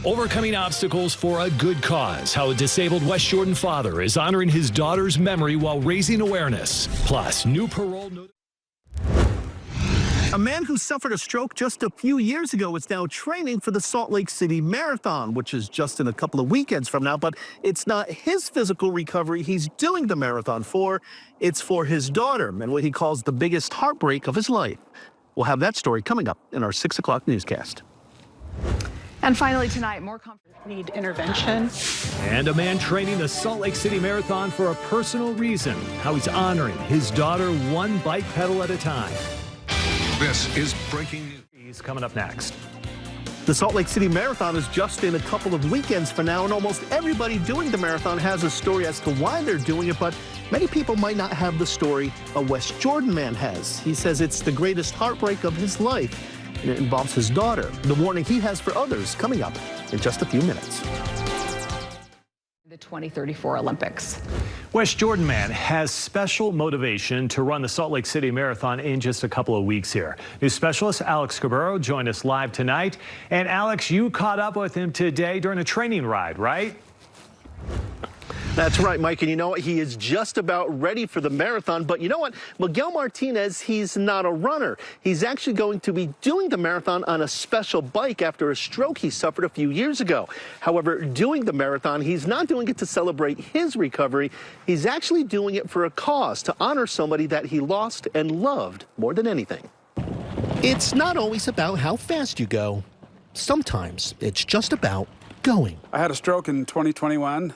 Overcoming obstacles for a good cause. How a disabled West Jordan father is honoring his daughter's memory while raising awareness. Plus, new parole. A man who suffered a stroke just a few years ago is now training for the Salt Lake City Marathon, which is just in a couple of weekends from now. But it's not his physical recovery he's doing the marathon for. It's for his daughter and what he calls the biggest heartbreak of his life. We'll have that story coming up in our 6 o'clock newscast. And finally tonight, more need intervention. And a man training the Salt Lake City Marathon for a personal reason. How he's honoring his daughter one bike pedal at a time. This is breaking news. He's coming up next. The Salt Lake City Marathon is just in a couple of weekends for now, and almost everybody doing the marathon has a story as to why they're doing it, but many people might not have the story a West Jordan man has. He says it's the greatest heartbreak of his life, and it involves his daughter. The warning he has for others coming up in just a few minutes. The 2034 Olympics. West Jordan man has special motivation to run the Salt Lake City Marathon in just a couple of weeks here. News specialist Alex Cabrero joined us live tonight. And Alex, you caught up with him today during a training ride, right? That's right, Mike, and you know what? He is just about ready for the marathon, but you know what? Miguel Martinez, he's not a runner. He's actually going to be doing the marathon on a special bike after a stroke he suffered a few years ago. However, doing the marathon, he's not doing it to celebrate his recovery. He's actually doing it for a cause, to honor somebody that he lost and loved more than anything. It's not always about how fast you go. Sometimes it's just about going. I had a stroke in 2021.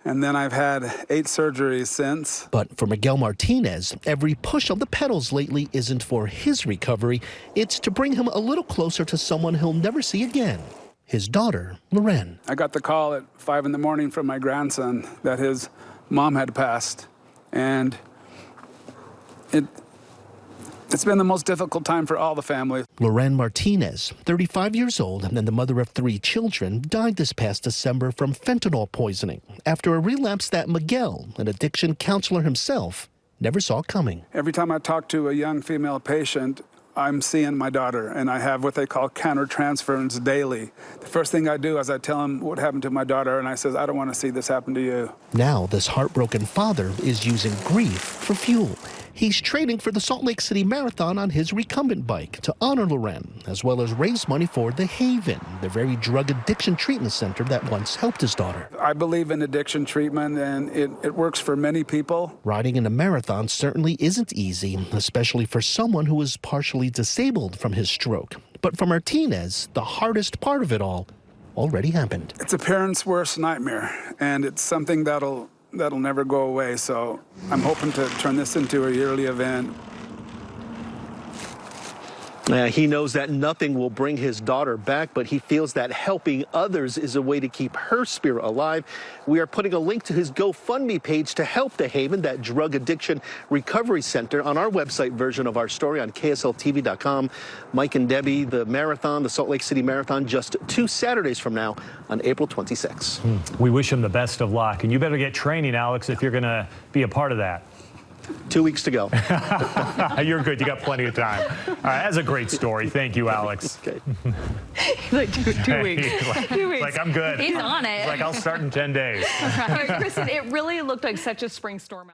And then I've had 8 surgeries since. But for Miguel Martinez, every push of the pedals lately isn't for his recovery. It's to bring him a little closer to someone he'll never see again, his daughter, Loren. I got the call at 5 in the morning from my grandson that his mom had passed. And it's been the most difficult time for all the family. Loren Martinez, 35 years old and the mother of 3 children, died this past December from fentanyl poisoning after a relapse that Miguel, an addiction counselor himself, never saw coming. Every time I talk to a young female patient, I'm seeing my daughter, and I have what they call countertransference daily. The first thing I do is I tell them what happened to my daughter, and I says, I don't want to see this happen to you. Now this heartbroken father is using grief for fuel. He's training for the Salt Lake City Marathon on his recumbent bike to honor Loren, as well as raise money for The Haven, the very drug addiction treatment center that once helped his daughter. I believe in addiction treatment, and it works for many people. Riding in a marathon certainly isn't easy, especially for someone who is partially disabled from his stroke. But for Martinez, the hardest part of it all already happened. It's a parent's worst nightmare, and it's something that'll never go away, so I'm hoping to turn this into a yearly event. He knows that nothing will bring his daughter back, but he feels that helping others is a way to keep her spirit alive. We are putting a link to his GoFundMe page to help The Haven, that drug addiction recovery center, on our website version of our story on KSL-TV.com. Mike and Debbie, the marathon, the Salt Lake City Marathon, just 2 Saturdays from now on April 26th. We wish him the best of luck, and you better get training, Alex, if you're going to be a part of that. 2 weeks to go. You're good. You got plenty of time. All right, that's a great story. Thank you, Alex. Okay. Like two weeks. Like, 2 weeks. Like, I'm good. He's on it. Like, I'll start in 10 days. Kristen, it really looked like such a spring storm.